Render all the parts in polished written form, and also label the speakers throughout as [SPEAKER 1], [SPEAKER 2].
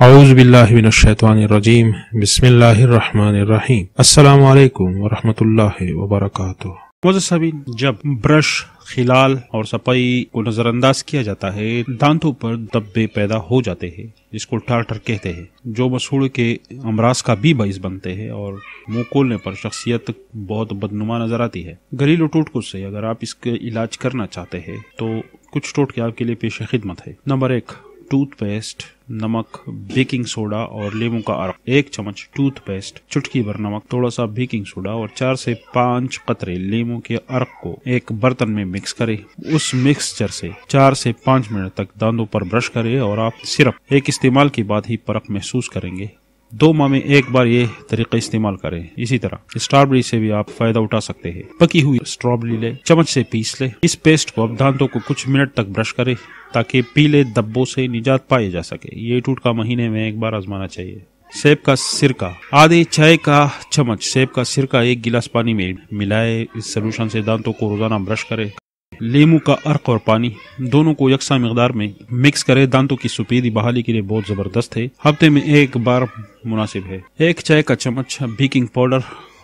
[SPEAKER 1] اعوذ باللہ من الشیطان الرجیم بسم اللہ الرحمن الرحیم السلام علیکم ورحمۃ اللہ وبرکاتہ۔ معزز سامعین، جب برش، خلال اور صفائی کو نظر انداز کیا جاتا ہے، دانتوں پر دبے پیدا ہو جاتے ہیں جس کو ٹارٹر کہتے ہیں، جو مسوڑ کے امراض کا بھی باعث بنتے ہیں اور منہ کھولنے پر شخصیت بہت بدنما نظر آتی ہے۔ گھریلو ٹوٹکوں سے اگر آپ اس کا علاج کرنا چاہتے ہیں تو کچھ ٹوٹکے آپ کے لیے پیش خدمت ہے۔ نمبر 1، ٹوتھ پیسٹ، نمک، بیکنگ سوڈا اور لیموں کا عرق۔ 1 چمچ ٹوتھ پیسٹ، چٹکی بھر نمک، تھوڑا سا بیکنگ سوڈا اور 4 سے 5 قطرے لیموں کے عرق کو ایک برتن میں مکس کریں۔ اس مکسچر سے 4 سے 5 منٹ تک دانتوں پر برش کریں اور آپ صرف ایک استعمال کے بعد ہی فرق محسوس کریں گے۔ 2 ماہ میں ایک بار یہ طریقہ استعمال کریں۔ اسی طرح اسٹرابیری سے بھی آپ فائدہ اٹھا سکتے ہیں۔ پکی ہوئی اسٹرابیری لے، چمچ سے پیس لے۔ اس پیسٹ کو اب دانتوں کو کچھ منٹ تک برش کریں تاکہ پیلے دبوں سے نجات پائی جا سکے۔ یہ ٹوٹکا مہینے میں ایک بار آزمانا چاہیے۔ سیب کا سرکہ، آدھے چائے کا چمچ سیب کا سرکہ 1 گلاس پانی میں ملائے۔ اس سلوشن سے دانتوں کو روزانہ برش کرے۔ لیموں کا عرق اور پانی دونوں کو یکساں مقدار میں مکس کرے۔ دانتوں کی سفیدی بحالی کے لیے بہت زبردست ہے، ہفتے میں ایک بار مناسب ہے۔ 1 چائے کا چمچ بیکنگ پاؤڈر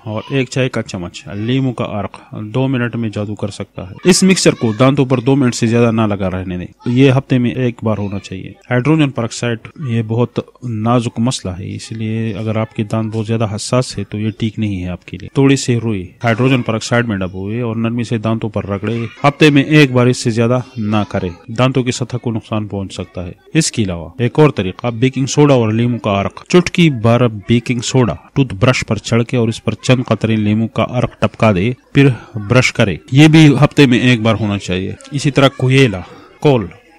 [SPEAKER 1] اور 1 چائے کا چمچ لیموں کا عرق 2 منٹ میں جادو کر سکتا ہے۔ اس مکسچر کو دانتوں پر 2 منٹ سے زیادہ نہ لگا رہنے دیں۔ یہ ہفتے میں ایک بار ہونا چاہیے۔ ہائیڈروجن پرآکسائڈ یہ بہت نازک مسئلہ ہے، اس لیے اگر آپ کے دانت بہت زیادہ حساس ہے تو یہ ٹھیک نہیں ہے آپ کے لیے۔ تھوڑی سی روئی ہائیڈروجن پرآکسائڈ میں ڈبوئے اور نرمی سے دانتوں پر رگڑے۔ ہفتے میں ایک بار اس سے زیادہ نہ کرے، دانتوں کی سطح کو نقصان پہنچ سکتا ہے۔ اس کے علاوہ ایک اور طریقہ، بیکنگ سوڈا اور لیموں کا عرق۔ چٹکی بھر بیکنگ سوڈا ٹوتھ برش پر چھڑکے اور اس پر چند قطرے لیموں کا عرق ٹپکا دے، پھر برش کرے۔ یہ بھی ہفتے میں ایک بار ہونا چاہیے۔ اسی طرح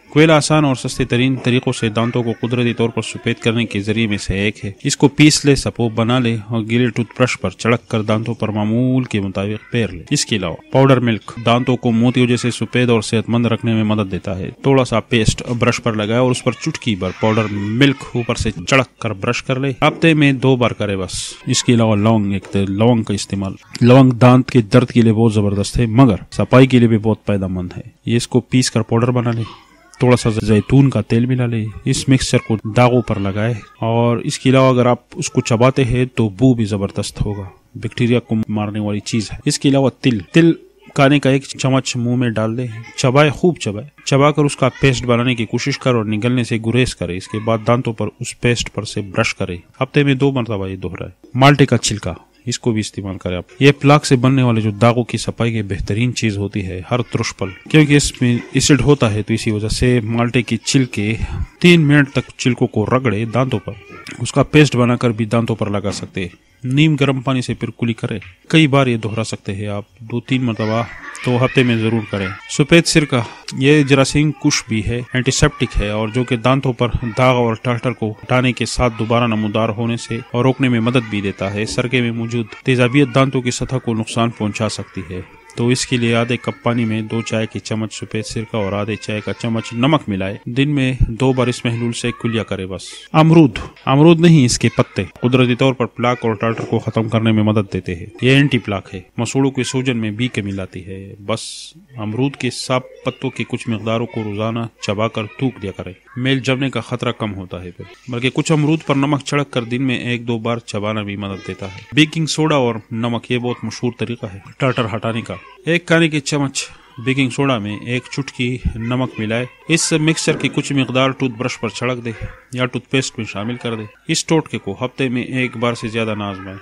[SPEAKER 1] کوئلہ آسان اور سستے ترین طریقوں سے دانتوں کو قدرتی طور پر سفید کرنے کے ذریعے میں سے ایک ہے۔ اس کو پیس لے، سپوپ بنا لے اور گیلے ٹوتھ برش پر چھڑک کر دانتوں پر معمول کے مطابق پھیر لے۔ اس کے علاوہ پاؤڈر ملک دانتوں کو موتیوں جیسے سفید اور صحت مند رکھنے میں مدد دیتا ہے۔ تھوڑا سا پیسٹ برش پر لگائے اور اس پر چٹکی بھر پاؤڈر ملک اوپر سے چھڑک کر برش کر لے۔ ہفتے میں 2 بار کرے بس۔ اس کے علاوہ لونگ کا استعمال، لونگ دانت کے درد کے لیے بہت زبردست ہے مگر صفائی کے لیے بھی بہت فائدہ مند ہے۔ یہ اس کو پیس کر پاؤڈر بنا لے، تھوڑا سا زیتون کا تیل ملا لے، اس مکسچر کو داغوں پر لگائے اور اس کے علاوہ اگر آپ اس کو چباتے ہیں تو بو بھی زبردست ہوگا، بیکٹیریا کو مارنے والی چیز ہے۔ اس کے علاوہ تل کھانے کا 1 چمچ منہ میں ڈال دے، خوب چبا کر اس کا پیسٹ بنانے کی کوشش کر اور نگلنے سے گریز کرے۔ اس کے بعد دانتوں پر اس پیسٹ پر سے برش کرے۔ ہفتے میں 2 مرتبہ یہ دہرائے۔ مالٹے کا چھلکا، اس کو بھی استعمال کریں آپ۔ یہ پلاک سے بننے والے جو داغوں کی صفائی کی بہترین چیز ہوتی ہے ہر ترش پل، کیونکہ اس میں ایسڈ ہوتا ہے تو اسی وجہ سے مالٹے کی چھلکے 3 منٹ تک چھلکوں کو رگڑے دانتوں پر، اس کا پیسٹ بنا کر بھی دانتوں پر لگا سکتے ہیں۔ نیم گرم پانی سے پھر کلی کرے۔ کئی بار یہ دہرا سکتے ہیں آپ، 2-3 مرتبہ تو ہفتے میں ضرور کریں۔ سفید سرکہ یہ جراثیم کش بھی ہے، اینٹی سیپٹک ہے اور جو کہ دانتوں پر داغ اور ٹارٹر کو ہٹانے کے ساتھ دوبارہ نمودار ہونے سے اور روکنے میں مدد بھی دیتا ہے۔ سرکے میں موجود تیزابیت دانتوں کی سطح کو نقصان پہنچا سکتی ہے، تو اس کے لیے آدھے کپ پانی میں 2 چائے کے چمچ سفید سرکہ اور آدھے چائے کا چمچ نمک ملائے۔ دن میں 2 بار اس محلول سے کلیا کرے بس۔ امرود نہیں، اس کے پتے قدرتی طور پر پلاک اور ٹارٹر کو ختم کرنے میں مدد دیتے ہیں۔ یہ اینٹی پلاک ہے، مسوڑوں کے سوجن میں بھی کمی لاتی ہے۔ بس امرود کے صاف پتوں کے کچھ مقداروں کو روزانہ چبا کر تھوک دیا کرے، میل جمنے کا خطرہ کم ہوتا ہے۔ بلکہ کچھ امرود پر نمک چھڑک کر دن میں 1-2 بار چبانا بھی مدد دیتا ہے۔ بیکنگ سوڈا اور نمک یہ بہت مشہور طریقہ ہے ٹارٹر ہٹانے کا۔ 1 کھانے کے چمچ بیکنگ سوڈا میں 1 چٹکی نمک ملائے۔ اس مکسچر کی کچھ مقدار ٹوتھ برش پر چھڑک دے یا ٹوتھ پیسٹ میں شامل کر دے۔ اس ٹوٹکے کو ہفتے میں ایک بار سے زیادہ نہ آزمائیں۔